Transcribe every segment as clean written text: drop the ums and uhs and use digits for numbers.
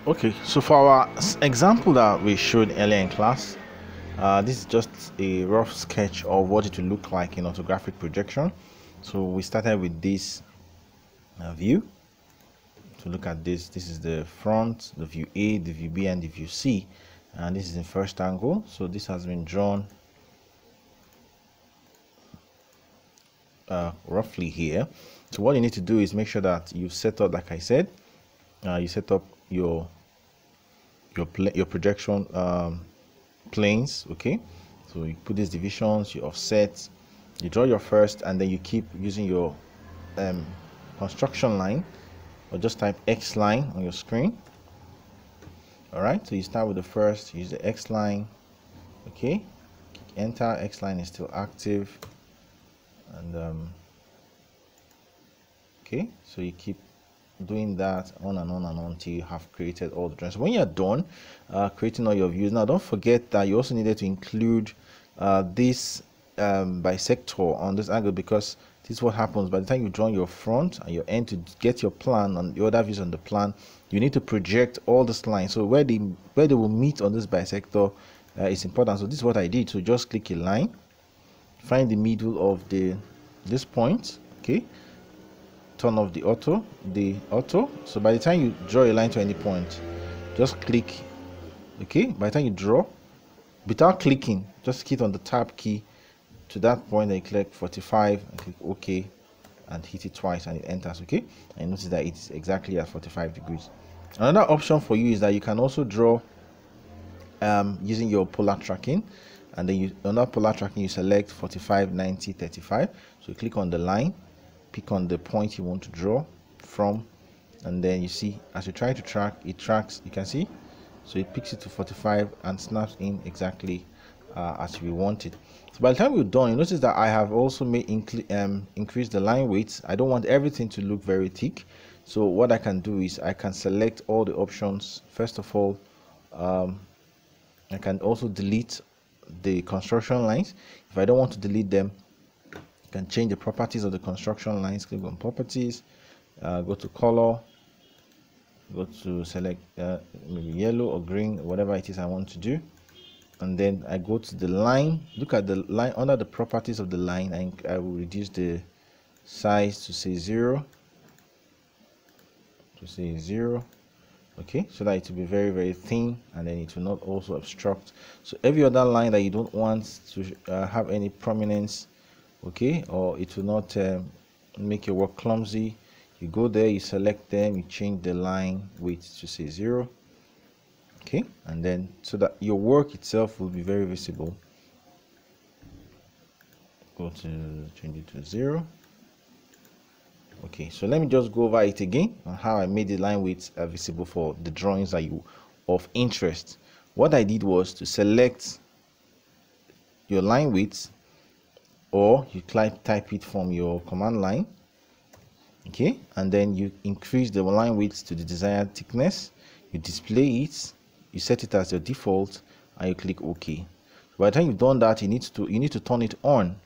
Okay, so for our example that we showed earlier in class, this is just a rough sketch of what it will look like in orthographic projection. So we started with this view. To look at this is the front, the view A, the view B, and the view C, and this is in first angle. So this has been drawn roughly here. So what you need to do is make sure that you set up, like I said, you set up your projection planes. Okay, so you put these divisions, you offset, you draw your first, and then you keep using your construction line, or just type X line on your screen. All right, so you start with the first, use the X line. Okay, click enter. X line is still active, and okay, so you keep doing that on and on and on until you have created all the drawings. When you're done creating all your views, now don't forget that you also needed to include this bisector on this angle, because this is what happens by the time you draw your front and your end to get your plan on the other views on the plan. You need to project all this lines, so where they will meet on this bisector is important. So this is what I did. So just click a line, find the middle of this point. Okay, turn off the auto. So by the time you draw a line to any point, just click. Okay, by the time you draw, without clicking, just hit on the tab key to that point, and you click 45 and click OK and hit it twice, and it enters. Okay, and notice that it's exactly at 45 degrees. Another option for you is that you can also draw using your polar tracking, and then on that polar tracking you select 45, 90, 35. So you click on the line, pick on the point you want to draw from, and then you see as you try to track, it tracks. You can see, so it picks it to 45 and snaps in exactly as we want it. So by the time we're done, you notice that I have also made increase the line weights. I don't want everything to look very thick, so what I can do is I can select all the options. First of all, I can also delete the construction lines. If I don't want to delete them, you can change the properties of the construction lines. Click on properties, go to color, go to select maybe yellow or green, whatever it is I want to do, and then I go to the line. Look at the line under the properties of the line, and I will reduce the size to say 0, okay, so that it will be very, very thin, and then it will not also obstruct. So every other line that you don't want to have any prominence, okay, or it will not make your work clumsy, you go there, you select them, you change the line weight to say 0, okay, and then so that your work itself will be very visible. Go to change it to 0. Okay, so let me just go over it again on how I made the line weights visible for the drawings that you of interest. What I did was to select your line weights, or you type it from your command line. Okay, and then you increase the line weights to the desired thickness, you display it, you set it as your default, and you click OK. By the time you've done that, you need to turn it on.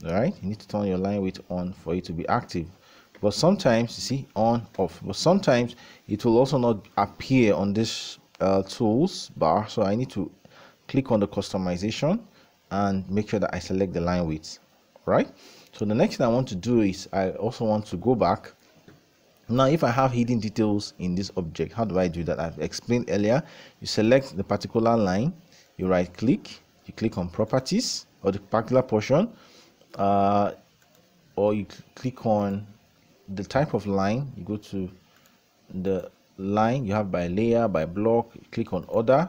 All right, you need to turn your line weight on for it to be active. But sometimes, you see, on, off, but sometimes it will also not appear on this tools bar. So I need to click on the customization and make sure that I select the line weights. Right, so the next thing I want to do is I also want to go back. Now if I have hidden details in this object, how do I do that? I've explained earlier. You select the particular line, you right click, you click on properties or the particular portion, or you click on the type of line. You go to the line you have by layer, by block, you click on order,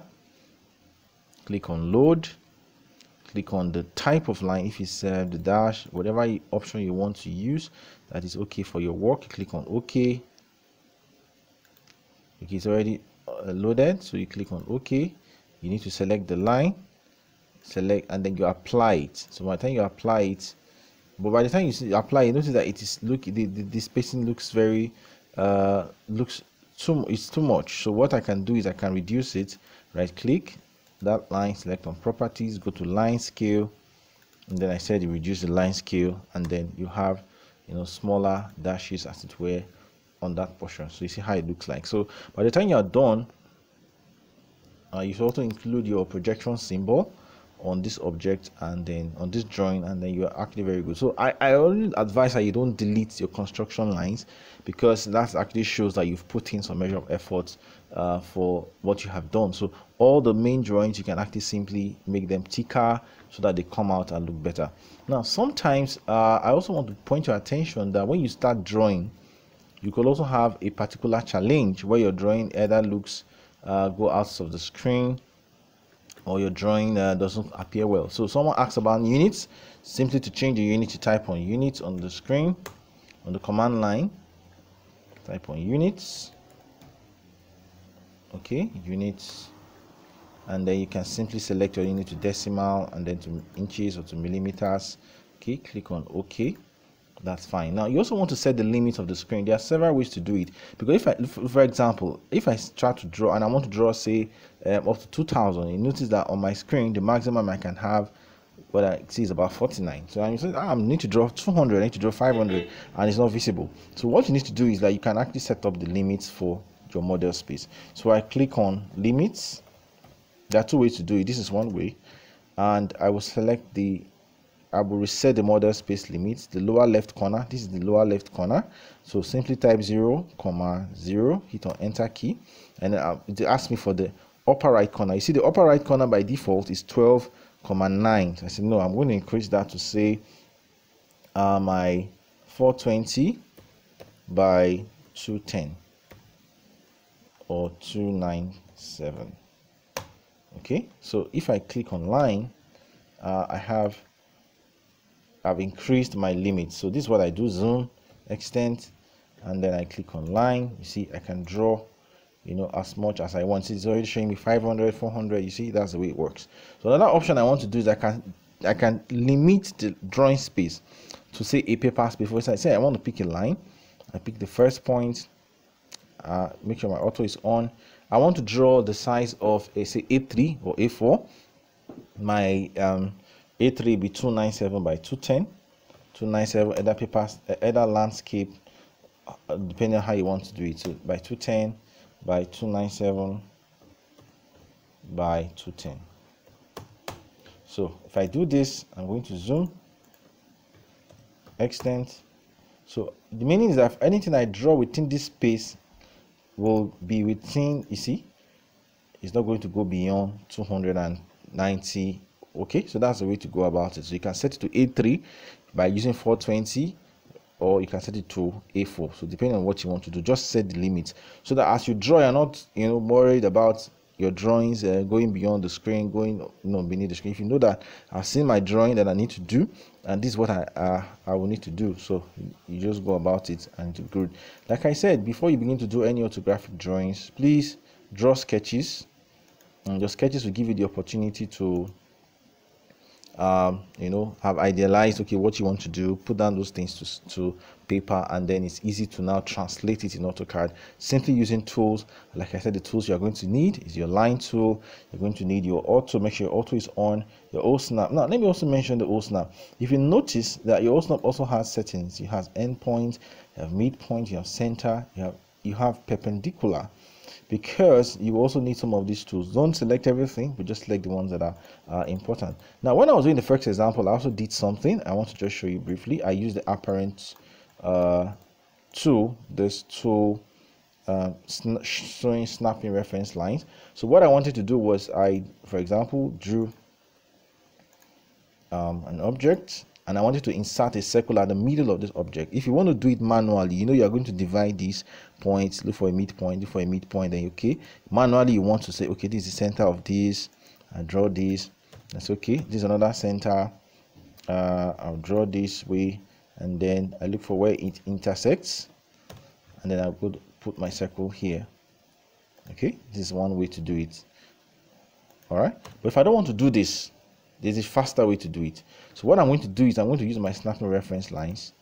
click on load, click on the type of line. If it's the dash, whatever option you want to use that is okay for your work, you click on OK. Okay, it's already loaded, so you click on OK. You need to select the line, select, and then you apply it. So by the time you apply it, but by the time you apply, you notice that it is the spacing looks very it's too much. So what I can do is I can reduce it. Right click that line, select on properties, go to line scale, and then I said you reduce the line scale, and then you have smaller dashes as it were on that portion. So you see how it looks like. So by the time you're done, you should also include your projection symbol on this object and then on this drawing, and then you're actually very good. So I only advise that you don't delete your construction lines, because that actually shows that you've put in some measure of effort for what you have done. So all the main drawings, you can actually simply make them thicker so that they come out and look better. Now sometimes I also want to point your attention that when you start drawing, you could also have a particular challenge where your drawing either looks go out of the screen, or your drawing doesn't appear well. So someone asks about units. Simply to change the unit, you type on units on the screen, on the command line, type on units. Okay, units, and then you can simply select your unit to decimal and then to inches or to millimeters. Okay, click on OK. That's fine. Now you also want to set the limit of the screen. There are several ways to do it, because if I, for example, if I try to draw and I want to draw, say, up to 2000, you notice that on my screen the maximum I can have, what I see, is about 49. So I need to draw 200, I need to draw 500, and it's not visible. So what you need to do is that you can actually set up the limits for your model space. So I click on limits. There are two ways to do it. This is one way, and I will select I will reset the model space limits, the lower left corner. This is the lower left corner. So simply type 0, 0, hit on enter key, and then it asks me for the upper right corner. You see the upper right corner by default is 12,9. So I said no, I'm going to increase that to say my 420 by 210 or 297. Okay, so if I click on line, I've increased my limit. So this is what I do: zoom, extend, and then I click on line. You see I can draw, you know, as much as I want. It's already showing me 500, 400. You see, that's the way it works. So another option I want to do is I can limit the drawing space to, say, a paper space. For instance, say I want to pick a line. I pick the first point, make sure my auto is on. I want to draw the size of a, say, A3 or A4. My A3 be 297 by 210. 297 either papers, either landscape, depending on how you want to do it. So by 210 by 297 by 210. So if I do this, I'm going to zoom, extend. So the meaning is that anything I draw within this space will be within, you see, it's not going to go beyond 290. Okay, so that's the way to go about it. So you can set it to A3 by using 420, or you can set it to A4. So depending on what you want to do, just set the limit so that as you draw, you're not, you know, worried about your drawings going beyond the screen, going, you know, beneath the screen. If you know that I've seen my drawing that I need to do, and this is what I will need to do, so you just go about it and it's good. Like I said, before you begin to do any orthographic drawings, please draw sketches, and your sketches will give you the opportunity to you know, have idealized, okay, what you want to do, put down those things to paper, and then it's easy to now translate it in AutoCAD simply using tools. Like I said, the tools you're going to need is your line tool. You're going to need your auto. Make sure your auto is on. Your O-snap. Now let me also mention the O-snap. If you notice that your O-snap also has settings, you have endpoint, you have midpoint, you have center, you have perpendicular, because you also need some of these tools. Don't select everything, but just select the ones that are important. Now, when I was doing the first example, I also did something. I want to just show you briefly. I used the apparent tool, this tool showing snapping reference lines. So what I wanted to do was for example, drew an object, and I wanted to insert a circle at the middle of this object. If you want to do it manually, you know, you are going to divide these points, look for a midpoint, look for a midpoint, then okay. Manually, you want to say, okay, this is the center of this, I draw this, that's okay. This is another center, I'll draw this way, and then I look for where it intersects, and then I'll put my circle here. Okay, this is one way to do it. All right, but if I don't want to do this, there's a faster way to do it. So what I'm going to do is I'm going to use my snapping reference lines.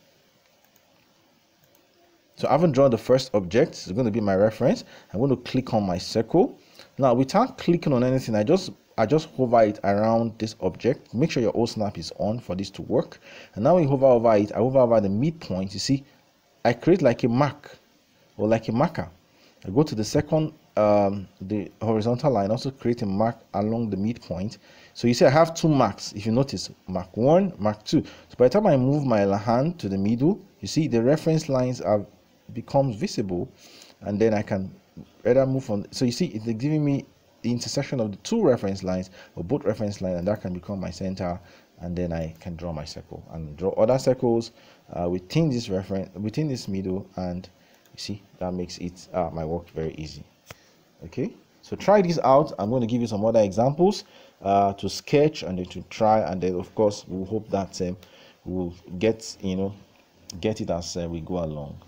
So I haven't drawn the first object. It's going to be my reference. I'm going to click on my circle. Now, without clicking on anything, I just hover it around this object. Make sure your O-snap is on for this to work. And now when you hover over it, I hover over the midpoint. You see, I create like a mark or like a marker. I go to the second, the horizontal line, also create a mark along the midpoint. So you see I have two marks. If you notice, mark 1, mark 2. So by the time I move my hand to the middle, you see the reference lines are becomes visible, and then I can either move on. So you see it's giving me the intersection of the two reference lines, or both reference lines, and that can become my center, and then I can draw my circle and draw other circles within this reference, within this middle, and you see that makes it my work very easy. Okay, so try this out. I'm going to give you some other examples to sketch and then to try, and then of course we'll hope that we'll get it as we go along.